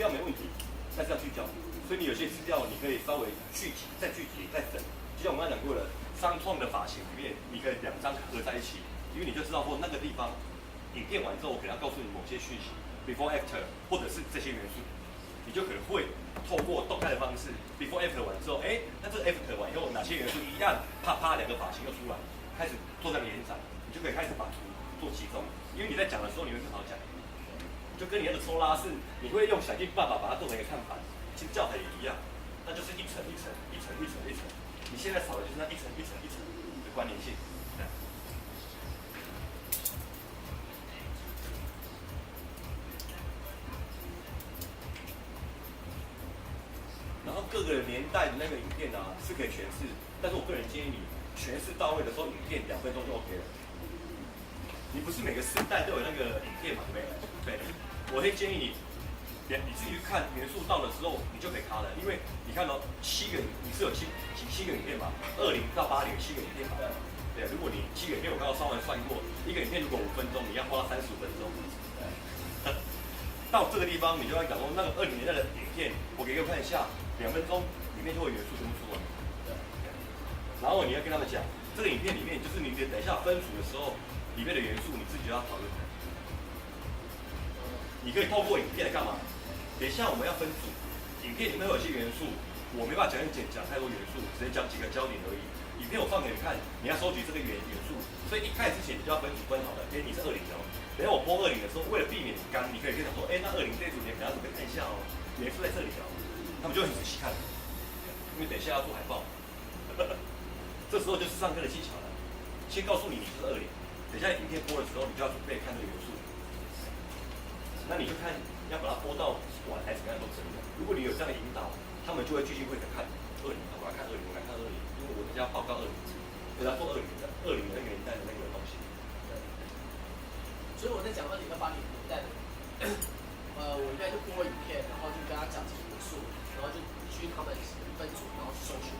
料没问题，但是要聚焦。所以你有些资料你可以稍微聚集、再聚集、再整。就像我刚才讲过了，伤痛的发型里面，你可以2张合在一起，因为你就知道说那个地方，影片完之后，我可能要告诉你某些讯息 ，before after， 或者是这些元素，你就可能会透过动态的方式 ，before after 完之后，那这个 after 完以后，哪些元素一样，啪2个发型又出来，开始做这个延展，你就可以开始把图做集中，因为你在讲的时候，你会更好讲。就跟你那个抽拉是，你会用想尽办法把它做成一个看板，其实教材也一样，那就是一层一层、一层一层一层。你现在少的就是那一层一层一层的关联性。然后各个年代的那个影片啊是可以诠释，但是我个人建议你诠释到位的时候，影片2分钟就 OK 了。你不是每个时代都有那个影片嘛，对不对？对，我会建议你自己去看元素到的时候，你就可以卡了，因为你看到7个，你是有7个影片嘛，20到80 7个影片嘛，对，如果你7个影片我刚刚稍微算过，一个影片如果5分钟，你要花35分钟，到这个地方你就要讲说那个20年代的影片，我给各位看一下，2分钟里面就会元素全部出来，然后你要跟他们讲，这个影片里面就是你等一下分组的时候。里面的元素你自己就要讨论。你可以透过影片来干嘛？等一下我们要分组，影片里面会有些元素，我没办法讲太多元素，直接讲几个焦点而已。影片我放给你看，你要收集这个元素，所以一开始之前你就要分组分好了。你是20哦，等下我播20的时候，为了避免你干，你可以跟他说，那20这组你可能要准备看一下哦，元素在这里哦，他们就会很仔细看，因为等一下要做海报。这时候就是上课的技巧了，先告诉你就是20。等一下影片播的时候，你就要准备看这个元素。那你就看要把它播到完还是怎么样都可以。如果你有这样的引导，他们就会聚精会神看20，我要看20，我来看20，因为我等一下要报告20，给他做20的那个年代的那个东西。所以我在讲20到80年代的，我应该就播影片，然后就跟他讲这些元素，然后就去他们分组，然后去搜寻。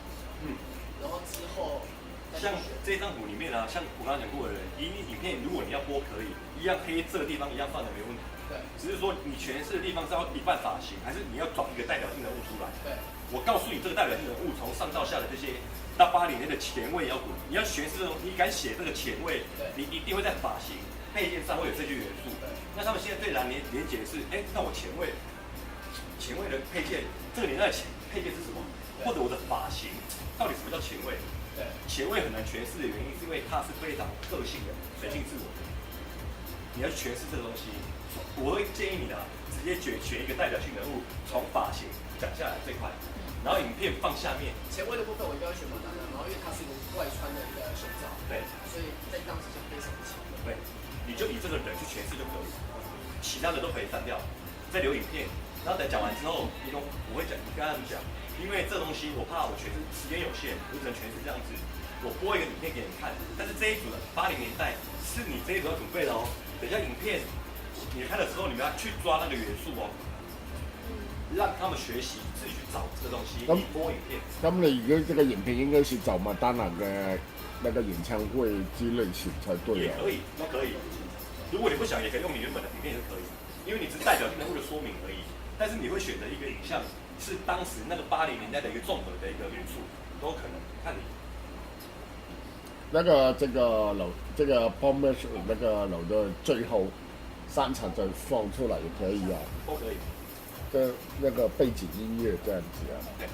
然后之后。像这张图里面啊，像我刚刚讲过的，影片如果你要播可以，一样黑这个地方一样放的没问题。对。只是说你诠释的地方是要一半发型，还是你要找一个代表性人物出来？对。我告诉你这个代表性人物从上到下的这些到80年的前卫摇滚，你要诠释这种，你敢写这个前卫，你一定会在发型配件上会有这些元素。对。那他们现在最难连结的是，那我前卫的配件，这个年代的配件是什么？或者我的发型，到底什么叫前卫？前卫很难诠释的原因，是因为它是非常个性的、随性自我的。你要诠释这个东西，我会建议你直接选一个代表性人物，从发型讲下来最快，然后影片放下面。前卫的部分我一定要选马丹娜，然后因为它是一个外穿的一个胸罩，对，所以在当时是非常强的。对，你就以这个人去诠释就可以，其他的都可以删掉，再留影片。然后等讲完之后，我会讲，你跟他们讲。因为这东西我怕我诠释时间有限，我只能诠释这样子。我播一个影片给你看，但是这一组的80年代是你这一组要准备的哦。等一下影片你看的时候，你们要去抓那个元素哦，让他们学习自己去找这个东西。你播影片，他们的这个影片应该是找麦当娜的那个演唱会之类型才对也可以，那可以。如果你不想，也可以用你原本的影片也是可以，因为你只是代表性人物的说明而已。但是你会选择一个影像。是当时那个80年代的一个综合的一个元素，都可能看你。这个楼这个 Bomber 那个楼的最后3场再放出来也可以啊。都可以。跟那个背景音乐这样子啊。对。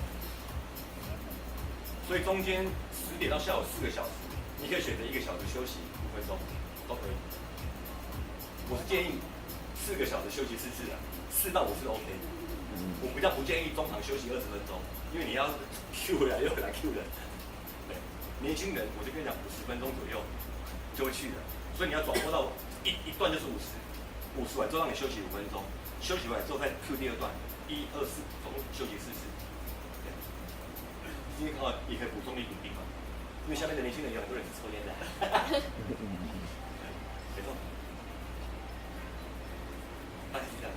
所以中间10点到下午4个小时，你可以选择1个小时休息5分钟，都可以。我是建议4个小时休息4次，4到5次 OK。我比较不建议中场休息20分钟，因为你要 Q 回来又回来 Q 人。对，年轻人我就跟你讲50分钟左右就会去的，所以你要转播到一段就是50完之后让你休息5分钟，休息完之后再 Q 第2段，1、2、4，总共休息4次。对，因为刚好也可以补充一点地方，因为下面的年轻人有很多人是抽烟的。没错，大概是这样。